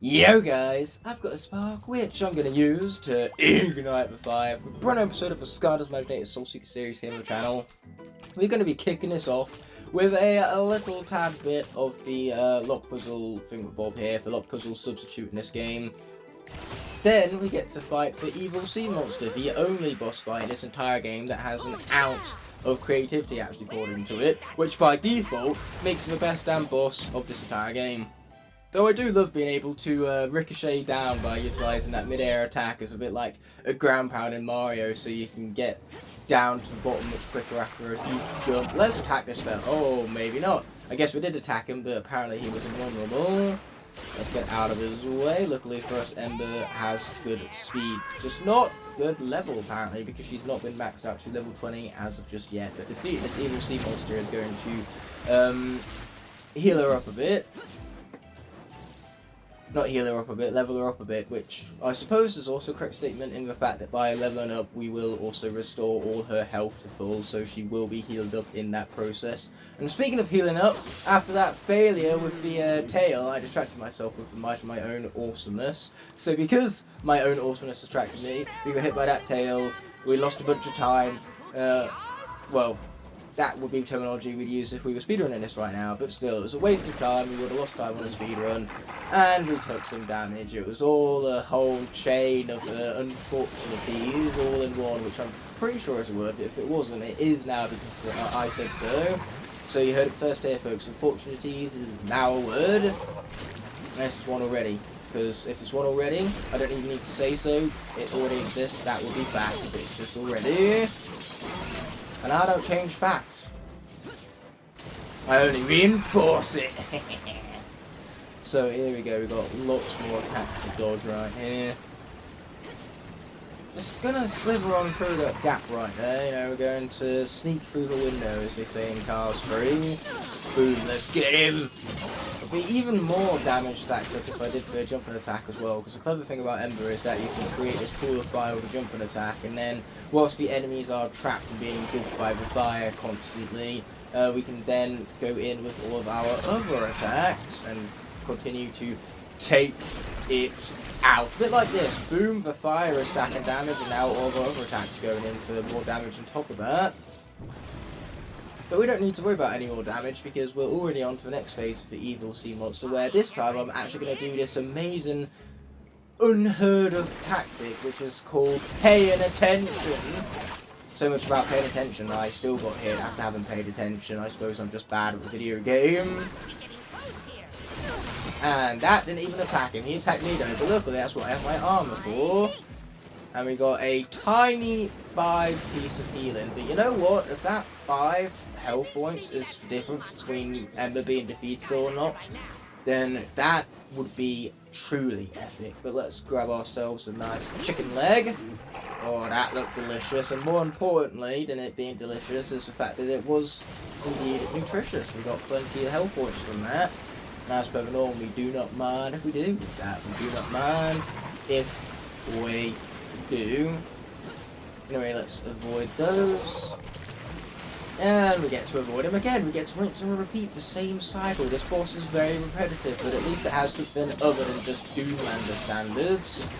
Yo guys, I've got a spark which I'm going to use to ignite the fire for a brand new episode of the Skylanders Imaginators Soul Seekers series here on the channel. We're going to be kicking this off with a little tad bit of the lock puzzle thingamabob here, for lock puzzle substitute in this game. Then we get to fight the evil sea monster, the only boss fight in this entire game that has an ounce of creativity actually poured into it, which by default makes him the best damn boss of this entire game. Though I do love being able to ricochet down by utilising that mid-air attack. It's a bit like a ground pound in Mario, so you can get down to the bottom much quicker after a huge jump. Let's attack this fella. Oh, maybe not. I guess we did attack him, but apparently he was invulnerable. Let's get out of his way. Luckily for us, Ember has good speed. Just not good level, apparently, because she's not been maxed out to level 20 as of just yet. But defeating this evil sea monster is going to heal her up a bit. Not heal her up a bit, level her up a bit, which I suppose is also a correct statement in the fact that by leveling up we will also restore all her health to full, so she will be healed up in that process. And speaking of healing up, after that failure with the tail, I distracted myself with my own awesomeness. So because my own awesomeness distracted me, we were hit by that tail, we lost a bunch of time, well, that would be terminology we'd use if we were speedrunning this right now, but still, it was a waste of time. We would have lost time on a speedrun, and we took some damage. It was all a whole chain of unfortunately all in one, which I'm pretty sure is a word. If it wasn't, it is now because I said so. So you heard it first here, folks. Unfortunities is now a word. And this is one already, because if it's one already, I don't even need to say so. It already exists. That would be fact. It's just already. And I don't change facts. I only reinforce it. So here we go, we've got lots more attacks to dodge right here. Just gonna sliver on through that gap right there, you know, we're going to sneak through the window, as they say in Kaos 3. Boom, let's get him! It'll be even more damage stacked up if I did for a jumping attack as well, because the clever thing about Ember is that you can create this pool of fire with a jumping attack, and then whilst the enemies are trapped and being engulfed by the fire constantly, we can then go in with all of our other attacks and continue to take it out. A bit like this. Boom, the fire is stacking damage, and now all the other attacks are going in for more damage on top of that. But we don't need to worry about any more damage because we're already on to the next phase of the evil sea monster, where this time I'm actually going to do this amazing, unheard of tactic, which is called paying attention. So much about paying attention, I still got hit after having paid attention. I suppose I'm just bad at the video game. And that didn't even attack him. He attacked me though, but luckily that's what I have my armor for. And we got a tiny 5 piece of healing. But you know what? If that 5 health points is the difference between Ember being defeated or not, then that would be truly epic. But let's grab ourselves a nice chicken leg. Oh, that looked delicious. And more importantly than it being delicious is the fact that it was indeed nutritious. We got plenty of health points from that. And as per the norm, we do not mind if we do that. We do not mind if we do. Anyway, let's avoid those. And we get to avoid them again. We get to rinse and repeat the same cycle. This boss is very repetitive, but at least it has something other than just Doomlander standards.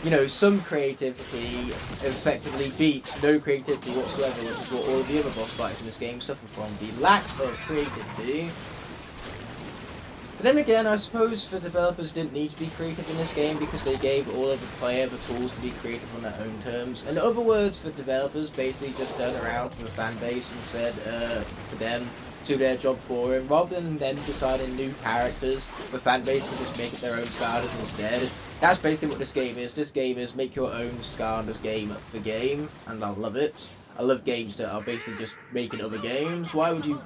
You know, some creativity effectively beats no creativity whatsoever, which is what all of the other boss fights in this game suffer from. The lack of creativity. But then again, I suppose the developers didn't need to be creative in this game because they gave all of the player the tools to be creative on their own terms. In other words, the developers basically just turned around to the fan base and said for them to do their job for him. Rather than them deciding new characters, the fan base can just make it their own Skylanders instead. That's basically what this game is. This game is make your own Skylanders game the game, and I love it. I love games that are basically just making other games. Why would you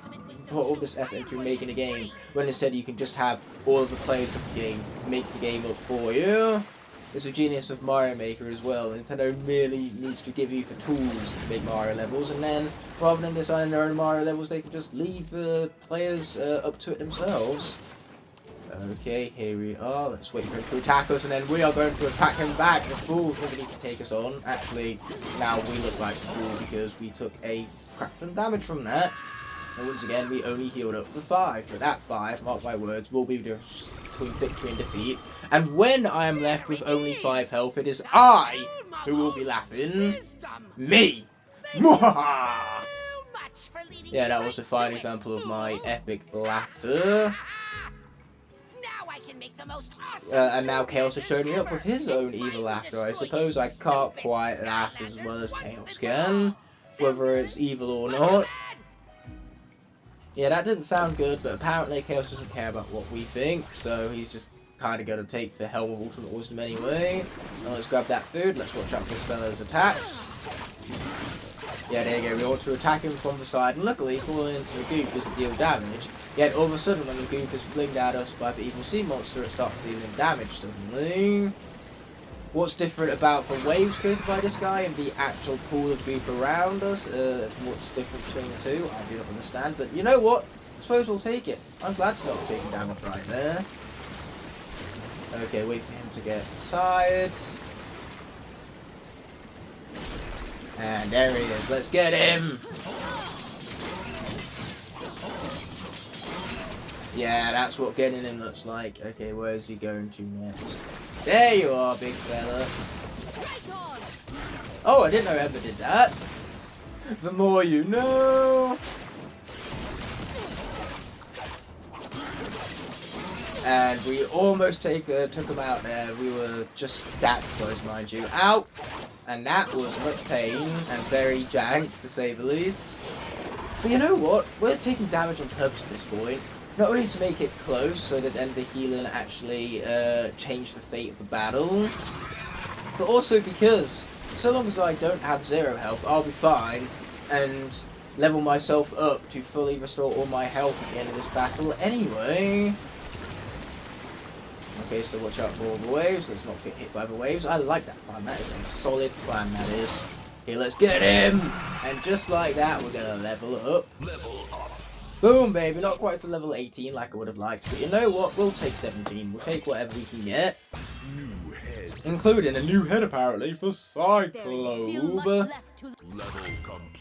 put all this effort into making a game when instead you can just have all of the players of the game make the game up for you? It's the genius of Mario Maker as well. Nintendo merely needs to give you the tools to make Mario levels, and then rather than designing their own Mario levels, they can just leave the players up to it themselves. Okay, here we are. Let's wait for him to attack us, and then we are going to attack him back. The fool's going to need to take us on. Actually, now we look like the fool because we took a crap ton of damage from that. And once again, we only healed up for 5, but that 5, mark my words, will be between victory and defeat. And when I am left with only 5 health, it is I who will be laughing. Me! Mwahaha! Yeah, that was a fine example of my epic laughter. And now Kaos has shown me up with his own evil laughter. I suppose I can't quite laugh as well as Kaos can, whether it's evil or not. Yeah, that didn't sound good, but apparently Kaos doesn't care about what we think, so he's just kind of going to take the Helm of Ultimate Wisdom anyway. Now let's grab that food, let's watch out for this fella's attacks. Yeah, there you go, we ought to attack him from the side, and luckily falling into the goop doesn't deal damage. Yet all of a sudden when the goop is flinged at us by the evil sea monster, it starts dealing damage suddenly. What's different about the waves created by this guy and the actual pool of goop around us? What's different between the two? I do not understand, but you know what? I suppose we'll take it. I'm glad to not taking damage right there. Okay, wait for him to get tired. And there he is. Let's get him! Yeah, that's what getting him looks like. Okay, where's he going to next? There you are, big fella. Oh, I didn't know Ember did that. The more you know. And we almost took him out there. We were just that close, mind you. Ow! And that was much pain and very jank, to say the least. But you know what? We're taking damage on purpose at this point. Not only to make it close, so that then the healing actually change the fate of the battle, but also because so long as I don't have 0 health, I'll be fine and level myself up to fully restore all my health at the end of this battle anyway. Okay, so watch out for all the waves. Let's not get hit by the waves. I like that plan. That is a solid plan, that is. Okay, let's get him! And just like that, we're going to level up. Boom, baby. Not quite to level 18 like I would have liked. But you know what? We'll take 17. We'll take whatever we can get. Including a new head, apparently, for Cyclobe.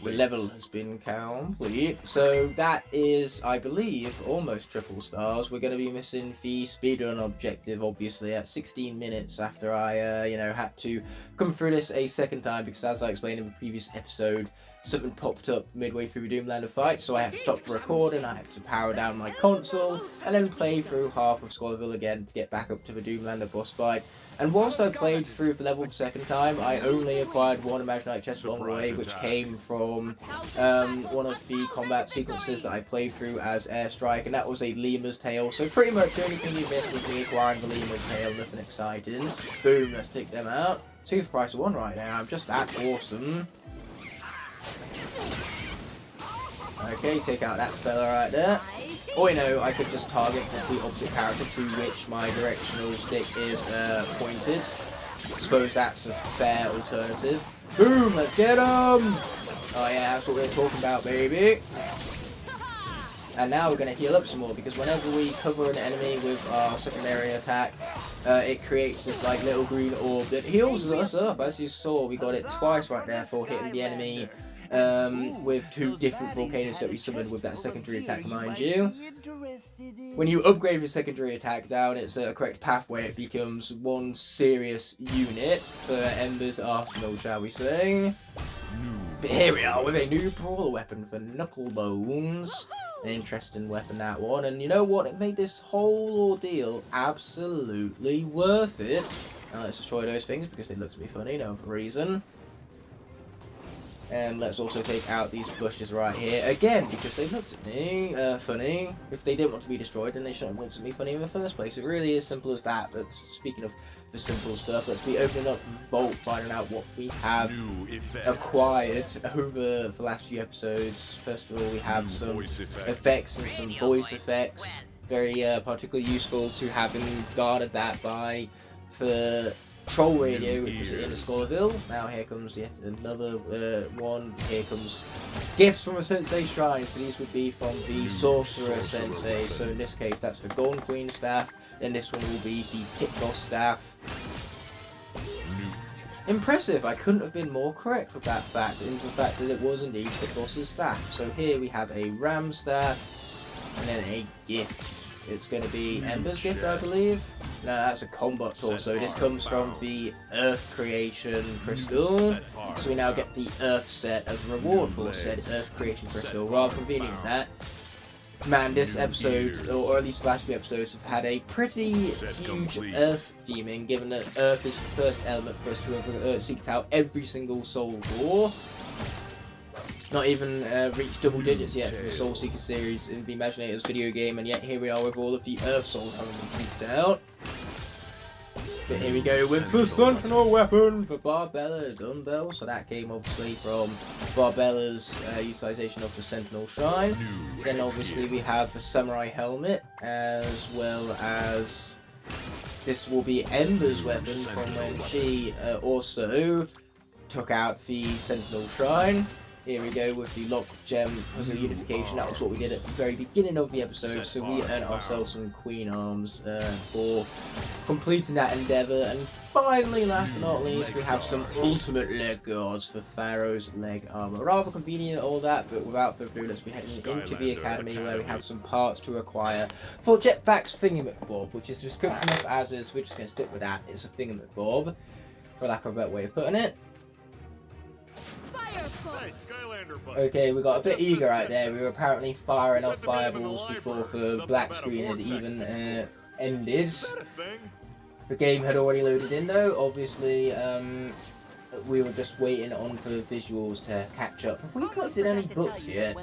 The level has been complete. So that is, I believe, almost triple stars. We're going to be missing the speedrun objective, obviously, at 16 minutes after I, had to come through this a second time. Because as I explained in the previous episode, something popped up midway through the Doomlander fight, so I had to stop the recording, I had to power down my console, and then play through half of Scholarville again to get back up to the Doomlander boss fight. And whilst I played through the level the second time, I only acquired one Imaginate chest along the way, which came from one of the combat sequences that I played through as Airstrike, and that was a lemur's tail. So pretty much the only thing you missed was me acquiring the lemur's tail, nothing exciting. Boom, let's take them out. 2 for the price of 1 right now, I'm just that awesome. Okay, take out that fella right there. Or, I could just target the complete opposite character to which my directional stick is pointed. I suppose that's a fair alternative. Boom, let's get him! Oh yeah, that's what we're talking about, baby. And now we're going to heal up some more, because whenever we cover an enemy with our secondary attack, it creates this little green orb that heals us up. As you saw, we got it twice right there for hitting the enemy with 2 different volcanoes that we summoned with that secondary attack, mind you. When you upgrade your secondary attack down its correct pathway, it becomes one serious unit for Ember's arsenal, shall we say. But here we are with a new brawler weapon for Knucklebones. An interesting weapon, that one. And you know what? It made this whole ordeal absolutely worth it. Now let's destroy those things because they look to be funny, no other reason. And let's also take out these bushes right here, again, because they looked at me funny. If they didn't want to be destroyed, then they shouldn't have looked at me funny in the first place. It really is simple as that. But speaking of the simple stuff, let's be opening up the vault, finding out what we have acquired over the last few episodes. First of all, we have some effects and some voice effects. Very particularly useful to having guarded that by for Troll Radio, which was in Scholarville. Now here comes yet another one. Here comes gifts from a sensei shrine. So these would be from the sorcerer sensei. So in this case, that's the Golden Queen staff. Then this one will be the Pit Boss staff. Impressive! I couldn't have been more correct with that fact, in the fact that it was indeed Pit Boss's staff. So here we have a ram staff and then a gift. It's going to be Ember's Gift, I believe. No, that's a combat torso. This comes from the Earth Creation Crystal. So we now get the Earth set as a reward for said Earth Creation Crystal. Rather convenient that. Man, this episode, or at least the last few episodes, have had a pretty huge Earth theming, given that Earth is the first element for us to have seeked out every single Soul Core. Not even reached double digits yet for the Soul Seekers series in the Imaginators video game, and yet here we are with all of the Earth Souls having been seeked out. But here we go with the Sentinel weapon for Barbella's dumbbell. So that came obviously from Barbella's utilisation of the Sentinel Shrine. Then obviously we have the Samurai Helmet, as well as this will be Ember's weapon from when she also took out the Sentinel Shrine. Here we go with the Lock Gem Puzzle Unification. That was what we did at the very beginning of the episode, so we earned ourselves some Queen Arms for completing that endeavour. And finally, last but not least, we have some ultimate leg guards for Pharaoh's leg armour. Rather convenient all that, but without further ado, let's be heading into the academy where we have some parts to acquire for Jetpack's Thingamabob, which is just quick enough as is. We're just going to stick with that. It's a Thingamabob, for lack of a better way of putting it. Okay, we got a bit eager right there. We were apparently firing off fireballs before the black screen had even ended. The game had already loaded in though. Obviously, we were just waiting on for the visuals to catch up. Have we collected any books yet?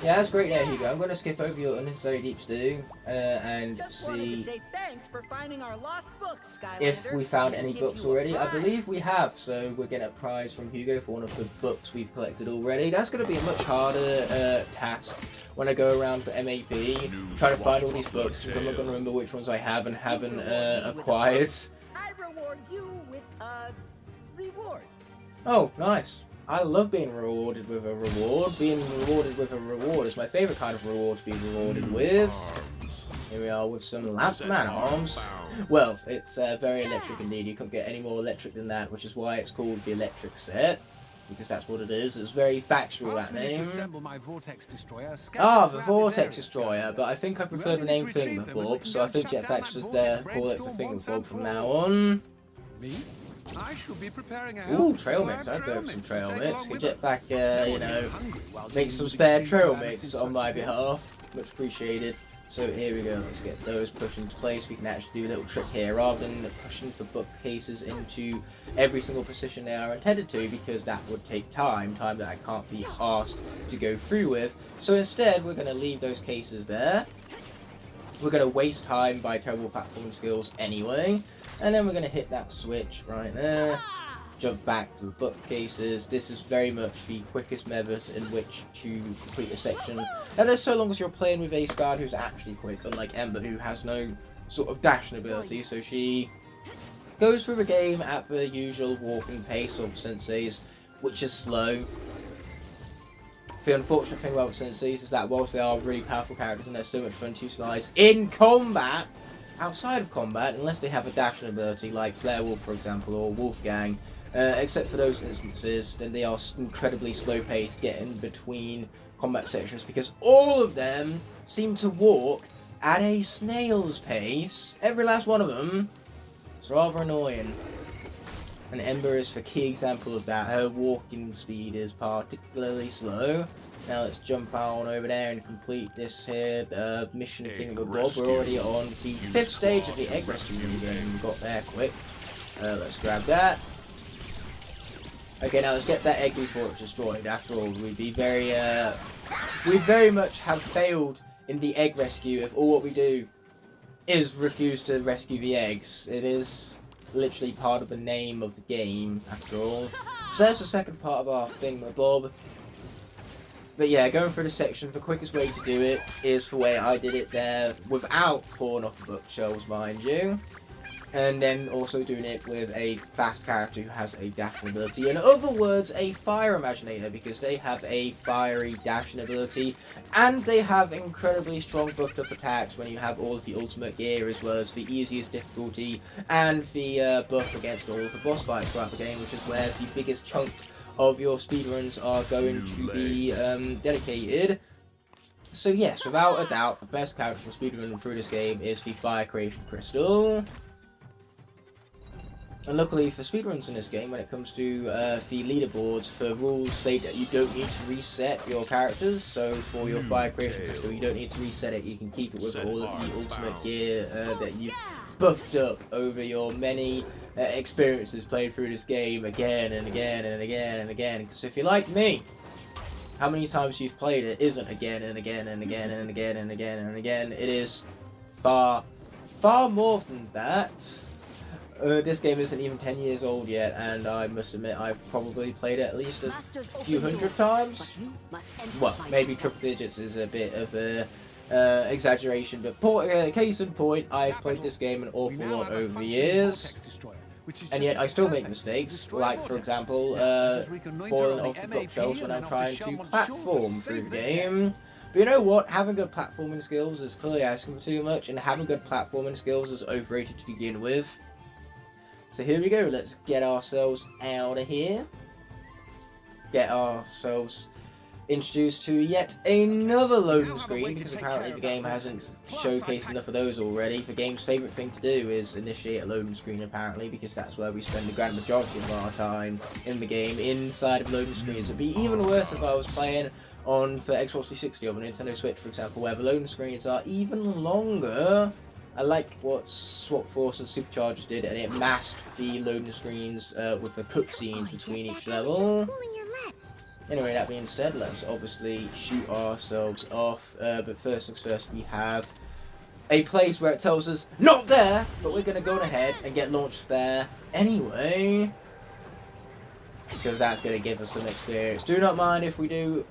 Yeah, that's great there, Hugo. I'm going to skip over your unnecessary deep stew and see if we found any books already. I believe we have, so we're getting a prize from Hugo for one of the books we've collected already. That's going to be a much harder task when I go around for MAP, trying to find all these books, because I'm not going to remember which ones I have and haven't acquired. You with a reward. Oh, nice. I love being rewarded with a reward. Being rewarded with a reward is my favourite kind of reward to be rewarded with. Here we are with some Lampman arms. Well, it's very electric indeed. You can't get any more electric than that, which is why it's called the electric set. Because that's what it is. It's very factual, that name. Ah, the Vortex Destroyer, but I think I prefer the name Thingamabob, so I think Jetpack should call it the Thingamabob from now on. Ooh, trail mix. I'd go for some trail mix. Get Jetpack, you know, make some spare trail mix on my behalf. Much appreciated. So here we go, let's get those pushed into place. We can actually do a little trick here, rather than pushing the bookcases into every single position they are intended to, because that would take time that I can't be asked to go through with. So instead, we're going to leave those cases there. We're going to waste time by terrible platforming skills anyway, and then we're going to hit that switch right there. Jump back to the bookcases. This is very much the quickest method in which to complete a section. And that's so long as you're playing with a Skylander who's actually quick, unlike Ember, who has no sort of dashing ability, so she goes through the game at the usual walking pace of senseis, which is slow. The unfortunate thing about senseis is that whilst they are really powerful characters and they're so much fun to utilise in combat, outside of combat, unless they have a dashing ability like Flare Wolf, for example, or Wolfgang, except for those instances, then they are incredibly slow-paced getting between combat sections, because all of them seem to walk at a snail's pace. Every last one of them. It's rather annoying. And Ember is the key example of that. Her walking speed is particularly slow. Now let's jump on over there and complete this here mission Thingamabob. We're already on the 5th stage of the egg rescue game. We got there quick. Let's grab that. Okay, now let's get that egg before it's destroyed. After all, we very much have failed in the egg rescue if all what we do is refuse to rescue the eggs. It is literally part of the name of the game, after all. So that's the second part of our Thingamabob. But yeah, going through the section, the quickest way to do it is the way I did it there, without falling off the bookshelves, mind you. And then also doing it with a fast character who has a dashing ability. In other words, a fire Imaginator, because they have a fiery dashing ability. And they have incredibly strong buffed up attacks when you have all of the ultimate gear, as well as the easiest difficulty. And the buff against all of the boss fights throughout the game, which is where the biggest chunk of your speedruns are going to be dedicated. So yes, without a doubt, the best character for speedrunning through this game is the Fire Creation Crystal. And luckily for speedruns in this game, when it comes to the leaderboards, the rules state that you don't need to reset your characters. So for your Fire Creation Crystal, you don't need to reset it. You can keep it with all of the ultimate gear that you've buffed up over your many experiences played through this game again and again and again and again. Because if you're like me, how many times you've played it isn't again and again and again and again and again and again. It is far, far more than that. This game isn't even 10 years old yet, and I must admit I've probably played it at least a few hundred times. Well, maybe triple digits is a bit of a exaggeration, but case in point, I've played this game an awful lot over the years, and yet I still make mistakes, like for example, falling off the bookshelves when I'm trying to platform through the game. But you know what, having good platforming skills is clearly asking for too much, and having good platforming skills is overrated to begin with. So here we go, let's get ourselves out of here. Get ourselves introduced to yet another loading screen, because apparently the game hasn't showcased enough of those already. The game's favourite thing to do is initiate a loading screen apparently, because that's where we spend the grand majority of our time in the game, inside of loading screens. It'd be even worse if I was playing on for Xbox 360 or the Nintendo Switch, for example, where the loading screens are even longer. I like what Swap Force and Superchargers did, and it masked the loading screens with the cutscenes between each level. Anyway, that being said, let's obviously shoot ourselves off, but first things first, we have a place where it tells us, not there, but we're going to go ahead and get launched there anyway, because that's going to give us some experience. Do not mind if we do.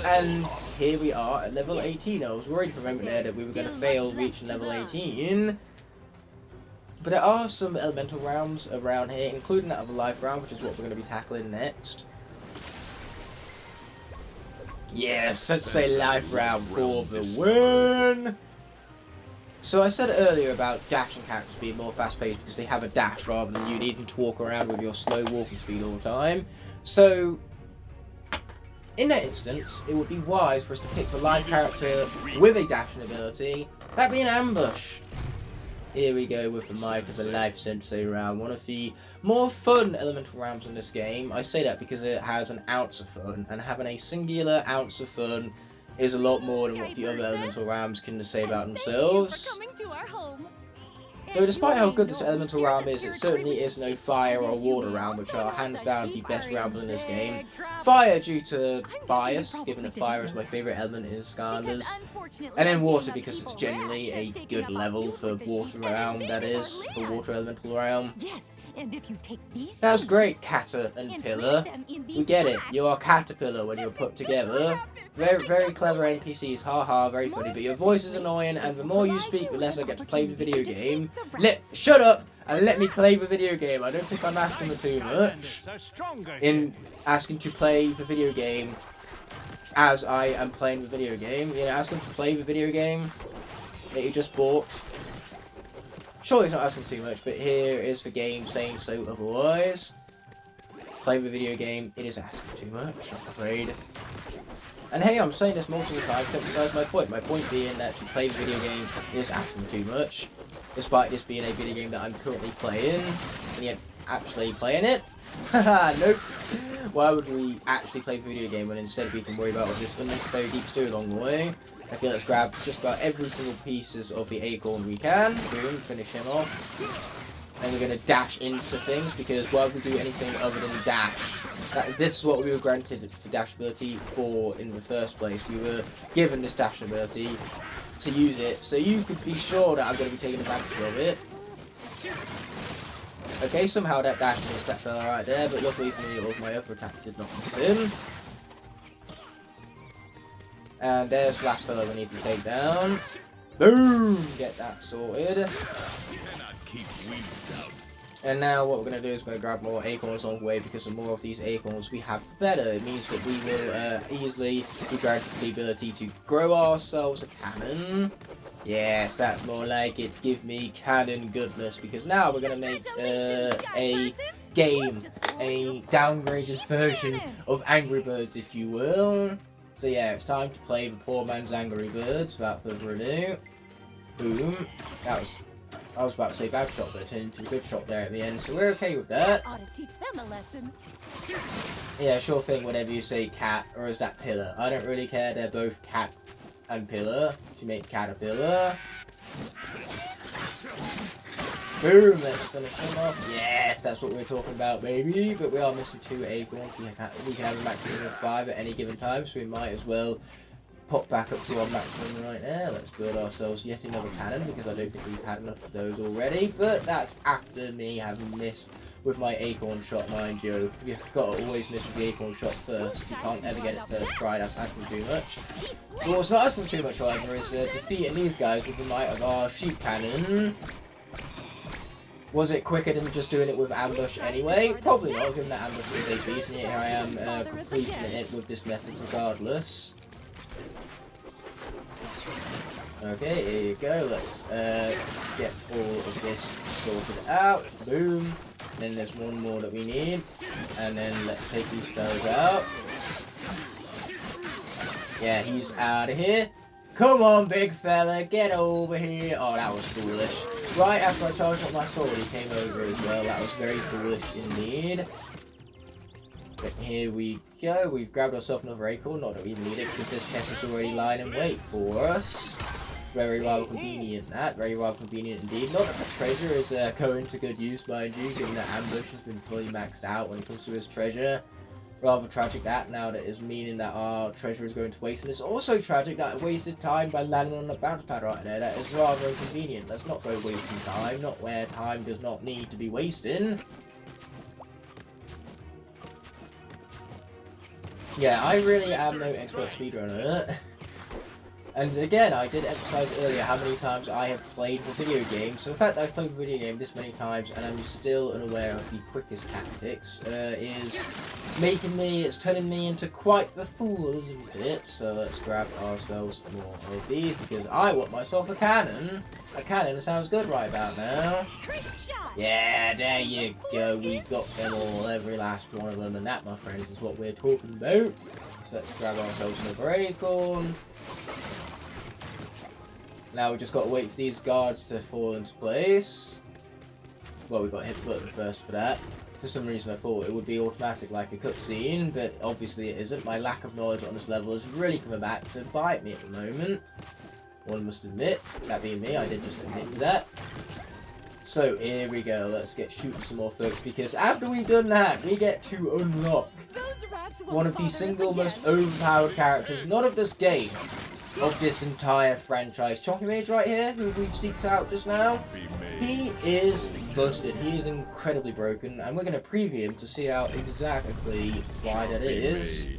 And here we are at level 18. I was worried for a moment there that we were going to fail reaching level 18. But there are some elemental realms around here, including that other life realm, which is what we're going to be tackling next. Yes, let's say life realm for the win! So I said earlier about dashing characters being more fast-paced because they have a dash rather than you needing to walk around with your slow walking speed all the time. So, in that instance, it would be wise for us to pick the live character with a dashing ability. That'd be an ambush. Here we go with the Might of the Life Sensei round, one of the more fun elemental rounds in this game. I say that because it has an ounce of fun, and having a singular ounce of fun is a lot more than what the other elemental realms can say about themselves. So despite how good this elemental realm is, it certainly is no fire or water realm, which are hands down the best realms in this game. Fire due to bias, given that fire is my favourite element in Skylanders, and then water because it's generally a good level for water realm, that is, for water elemental realm. That's great, Catter and Pillar. We get it, you are Caterpillar when you're put together. Very, very clever NPCs, haha, very funny, but your voice is annoying, and the more you speak, the less I get to play the video game. Shut up, and let me play the video game. I don't think I'm asking for too much in asking to play the video game as I am playing the video game. You know, asking to play the video game that you just bought. Surely it's not asking too much, but here is the game saying so otherwise. Playing the video game, it is asking too much, I'm afraid. And hey, I'm saying this multiple times to emphasize my point. My point being that to play the video game is asking too much. Despite this being a video game that I'm currently playing, and yet actually playing it. Haha, nope. Why would we actually play the video game when instead we can worry about all this unnecessary deep stew along the way? Okay, let's grab just about every single pieces of the acorn we can. Boom, finish him off. And we're going to dash into things, because why would we do anything other than dash? This is what we were granted the dash ability for in the first place. We were given this dash ability to use it, so you could be sure that I'm going to be taking advantage of it. Okay, somehow that dash missed that fella right there, but luckily for me, all of my other attacks did not miss him. And there's the last fella we need to take down. Boom! Get that sorted. And now what we're going to do is we're going to grab more acorns along the way, because the more of these acorns we have, the better. It means that we will easily be granted the ability to grow ourselves a cannon. Yes, that's more like it. Give me cannon goodness, because now we're going to make a game, a downgraded version of Angry Birds, if you will. So yeah, it's time to play the poor man's Angry Birds, without further ado. Boom. I was about to say bad shot, but it turned into a good shot there at the end, so we're okay with that. Ought to teach them a lesson. Yeah, sure thing, whatever you say, cat, or is that pillar? I don't really care, they're both cat and pillar. To make caterpillar. Boom, let's finish him off. Yes, that's what we're talking about, baby. But we are missing 2 acorns. We can have a maximum of 5 at any given time, so we might as well pop back up to our maximum right there. Let's build ourselves yet another cannon, because I don't think we've had enough of those already. But that's after me having missed with my acorn shot, mind you. You've got to always miss with the acorn shot first. You can't ever get it first try, that's asking too much. But what's not asking too much, however, is defeating these guys with the might of our sheep cannon. Was it quicker than just doing it with ambush anyway? Probably not, given that ambush is a beast, and yet here I am completing it with this method regardless. Okay, here you go. Let's get all of this sorted out. Boom. Then there's one more that we need. And then let's take these fellas out. Yeah, he's out of here. Come on, big fella, get over here. Oh, that was foolish. Right after I charged up my sword, he came over as well. That was very foolish indeed. But here we go. We've grabbed ourselves another acorn. Not that we need it, because this chest is already lying in wait for us. Very rather convenient, that. Very rather convenient indeed. Not that the treasure is going to good use, mind you, given that ambush has been fully maxed out when it comes to his treasure. Rather tragic that now that is meaning that our treasure is going to waste. And it's also tragic that I wasted time by landing on the bounce pad right there. That is rather inconvenient. Let's not go wasting time. Not where time does not need to be wasting. Yeah, I really am no expert speedrunner. And again, I did emphasize earlier how many times I have played the video game. So the fact that I've played the video game this many times and I'm still unaware of the quickest tactics is it's turning me into quite the fool, isn't it? So let's grab ourselves more of these, because I want myself a cannon. A cannon sounds good right about now. Yeah, there you go. We got them all, every last one of them, and that, my friends, is what we're talking about. So let's grab ourselves another acorn. Now we just got to wait for these guards to fall into place. Well, we've got to hit the button first for that. For some reason I thought it would be automatic like a cutscene, but obviously it isn't. My lack of knowledge on this level is really coming back to bite me at the moment. One must admit, that being me, I did just admit to that. So here we go, let's get shooting some more folks, because after we've done that, we get to unlock one of the single most overpowered characters, not of this game, of this entire franchise. Chonky Mage right here, who we've sneaked out just now, he is busted. He is incredibly broken, and we're going to preview him to see out exactly why that is.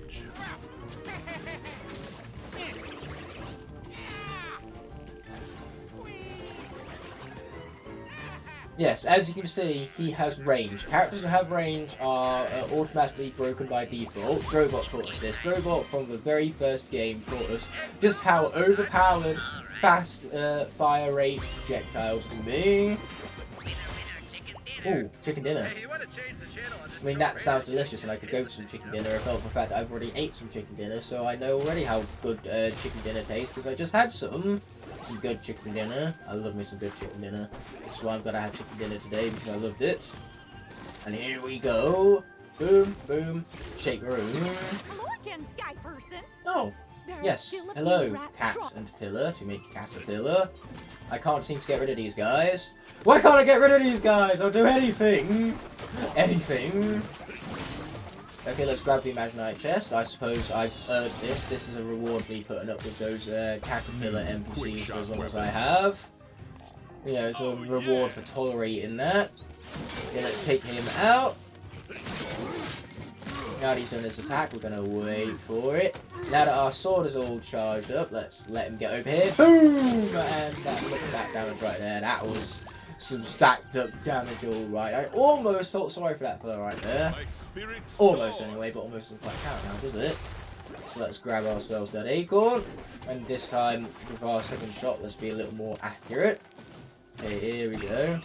Yes, as you can see, he has range. Characters that have range are automatically broken by default. Drobot taught us this. Drobot, from the very first game, taught us just how overpowered fast fire rate projectiles can be. Ooh, chicken dinner. I mean, that sounds delicious, and I could go for some chicken dinner if not for the fact that I've already ate some chicken dinner, so I know already how good chicken dinner tastes, because I just had some good chicken dinner. I love me some good chicken dinner. That's why I'm gonna have chicken dinner today, because I loved it. And here we go. Boom, boom, shake room. Hello again, sky person. Oh, yes. Hello, cat and pillar, to make caterpillar. I can't seem to get rid of these guys. Why can't I get rid of these guys? I'll do anything. Anything. Okay, let's grab the Imaginator chest. I suppose I've earned this. This is a reward me putting up with those caterpillar NPCs for as long as I have. You know, it's a reward for tolerating that. Okay, let's take him out. Now that he's done his attack, we're going to wait for it. Now that our sword is all charged up, let's let him get over here. Boom! And look at that damage right there. That was some stacked up damage all right. I almost felt sorry for that fella right there. Almost anyway, but almost doesn't quite count now, does it? So let's grab ourselves that acorn. And this time, with our second shot, let's be a little more accurate. Okay, here we go.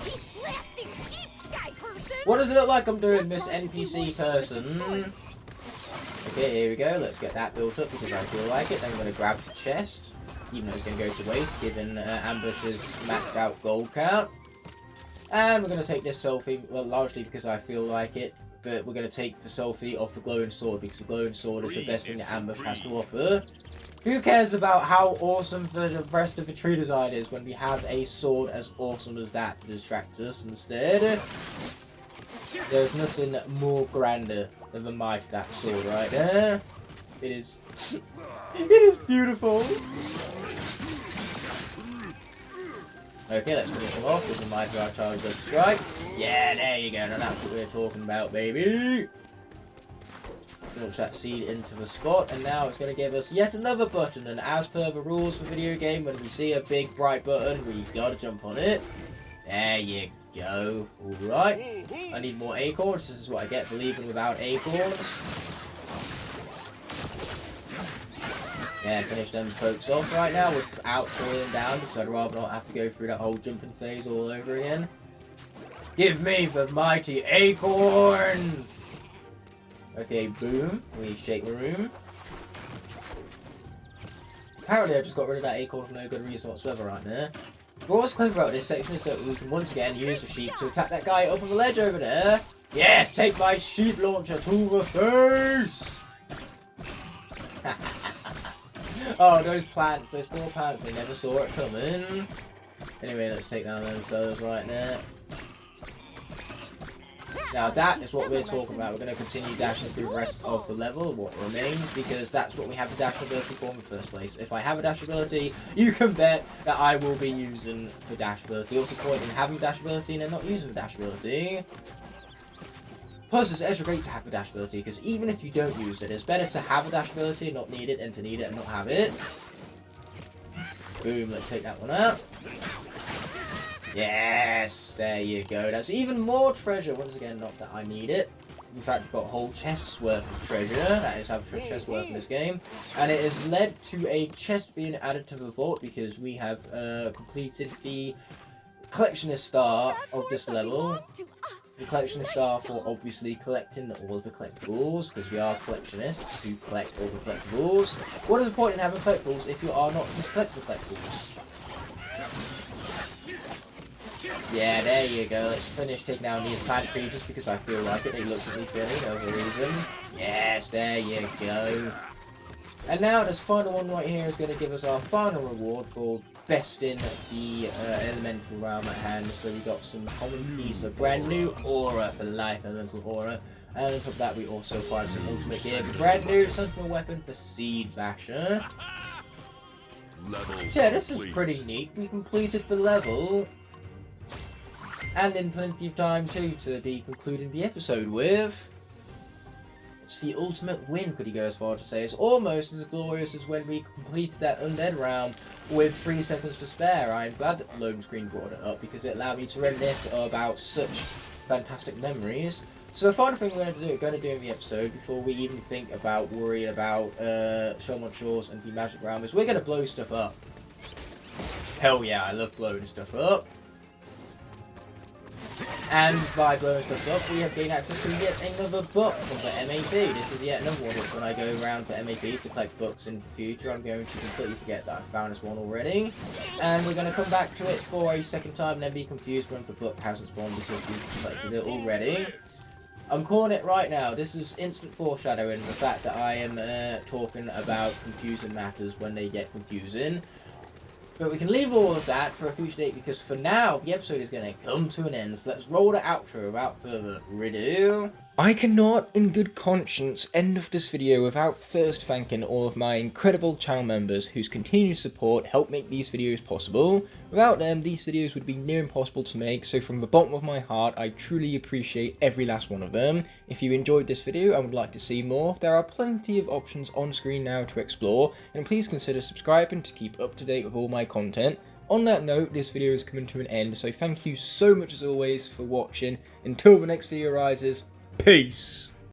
What does it look like I'm doing, Miss NPC person? Okay, here we go. Let's get that built up because I feel like it. Then I'm going to grab the chest, even though it's going to go to waste, given Ambush's maxed out gold count. And we're going to take this selfie, well, largely because I feel like it, but we're going to take the selfie off the glowing sword because the glowing sword is the best thing that Ambush has to offer. Who cares about how awesome the rest of the tree design is when we have a sword as awesome as that to distract us instead? There's nothing more grander than the might of that sword right there. It is... it is beautiful! Okay, let's finish him off with the might of our charged up strike. Yeah, there you go, now that's what we're talking about, baby! Launch that seed into the spot, and now it's going to give us yet another button, and as per the rules for video game, when we see a big bright button, we gotta jump on it. There you go. Alright. I need more acorns. This is what I get for leaving without acorns. Yeah, finish them folks off right now without falling down, because I'd rather not have to go through that whole jumping phase all over again. Give me the mighty acorns! Okay, boom. We shake the room. Apparently I just got rid of that acorn for no good reason whatsoever right there. But what's clever about this section is that we can once again use the sheep to attack that guy up on the ledge over there. Yes, take my sheep launcher to the face! Oh, those plants, those poor plants, they never saw it coming. Anyway, let's take down those fellas right there. Now that is what we're talking about. We're going to continue dashing through the rest of the level, what remains, because that's what we have the dash ability for in the first place. If I have a dash ability, you can bet that I will be using the dash ability. What's the point in having dash ability and then not using the dash ability? Plus, it's extra great to have the dash ability, because even if you don't use it, it's better to have a dash ability and not need it than to need it and not have it. Boom, let's take that one out. Yes, there you go. That's even more treasure. Once again, not that I need it. In fact, we've got a whole chest's worth of treasure. That is how much chest worth in this game. And it has led to a chest being added to the vault because we have completed the collectionist star of this level. The collectionist star for obviously collecting all of the collectibles, because we are collectionists who collect all the collectibles. What is the point in having collectibles if you are not to collect the collectibles? Yeah, there you go. Let's finish taking down these plant creatures because I feel like it. They look at me funny, no other reason. Yes, there you go. And now this final one right here is going to give us our final reward for besting the elemental realm at hand. So we got some common piece of brand new aura for life, elemental aura. And on top of that we also acquired some ultimate gear for brand new sentinel weapon for Seed Basher. Yeah, this is pretty neat. We completed the level. And in plenty of time too to be concluding the episode with. It's the ultimate win, could he go as far to say. It's almost as glorious as when we completed that undead round with 3 seconds to spare. I'm glad that the loading screen brought it up because it allowed me to reminisce about such fantastic memories. So the final thing we're going to do in the episode before we even think about worrying about Shelmont Shores and the Magic Realm is we're going to blow stuff up. Hell yeah, I love blowing stuff up. And by blowing stuff up, we have gained access to yet another book from the MAP. This is yet another one which when I go around for MAP to collect books in the future, I'm going to completely forget that I found this one already. And we're going to come back to it for a second time and then be confused when the book hasn't spawned because we've collected it already. I'm calling it right now. This is instant foreshadowing the fact that I am talking about confusing matters when they get confusing. But we can leave all of that for a future date because for now, the episode is going to come to an end. So let's roll the outro without further ado. I cannot, in good conscience, end off this video without first thanking all of my incredible channel members whose continued support help make these videos possible. Without them, these videos would be near impossible to make, so from the bottom of my heart, I truly appreciate every last one of them. If you enjoyed this video and would like to see more, there are plenty of options on screen now to explore, and please consider subscribing to keep up to date with all my content. On that note, this video is coming to an end, so thank you so much as always for watching. Until the next video arises, peace!